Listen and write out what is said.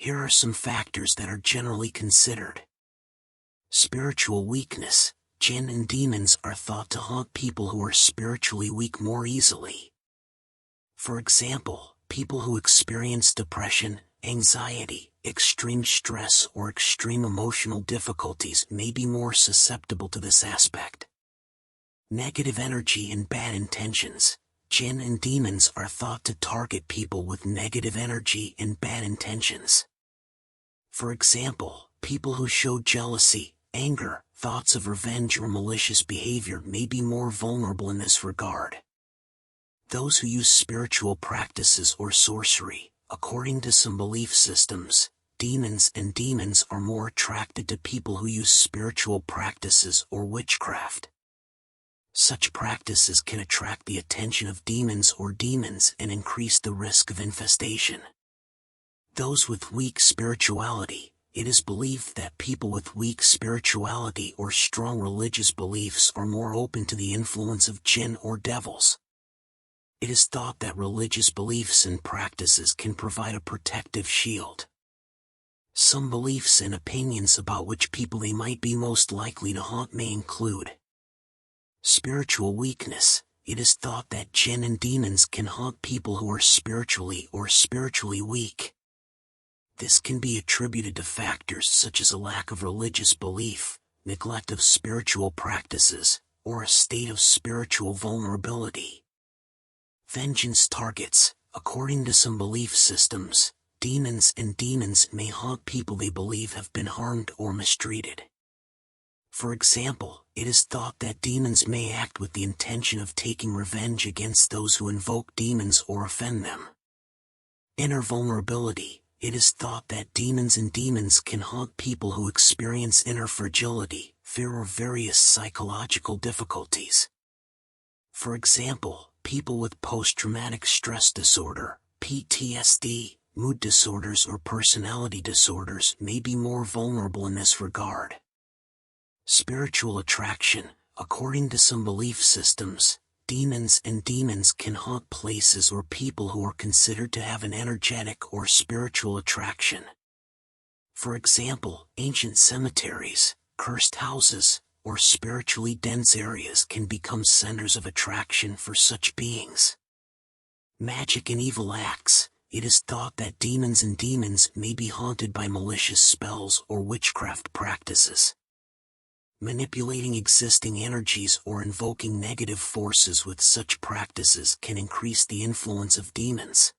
Here are some factors that are generally considered. Spiritual weakness. Jinn and demons are thought to haunt people who are spiritually weak more easily. For example, people who experience depression, anxiety, extreme stress, or extreme emotional difficulties may be more susceptible to this aspect. Negative energy and bad intentions. Jinn and demons are thought to target people with negative energy and bad intentions. For example, people who show jealousy, anger, thoughts of revenge or malicious behavior may be more vulnerable in this regard. Those who use spiritual practices or sorcery. According to some belief systems, demons are more attracted to people who use spiritual practices or witchcraft. Such practices can attract the attention of demons and increase the risk of infestation. Those with weak spirituality. It is believed that people with weak spirituality or strong religious beliefs are more open to the influence of jinn or devils. It is thought that religious beliefs and practices can provide a protective shield. Some beliefs and opinions about which people they might be most likely to haunt may include spiritual weakness. It is thought that jinn and demons can haunt people who are spiritually weak. This can be attributed to factors such as a lack of religious belief, neglect of spiritual practices, or a state of spiritual vulnerability. Vengeance targets. According to some belief systems, demons may haunt people they believe have been harmed or mistreated. For example, it is thought that demons may act with the intention of taking revenge against those who invoke demons or offend them. Inner vulnerability. It is thought that demons can haunt people who experience inner fragility, fear, or various psychological difficulties. For example, people with post-traumatic stress disorder, PTSD, mood disorders, or personality disorders may be more vulnerable in this regard. Spiritual attraction. According to some belief systems, demons can haunt places or people who are considered to have an energetic or spiritual attraction. For example, ancient cemeteries, cursed houses, or spiritually dense areas can become centers of attraction for such beings. Magic and evil acts. It is thought that demons may be haunted by malicious spells or witchcraft practices. Manipulating existing energies or invoking negative forces with such practices can increase the influence of demons.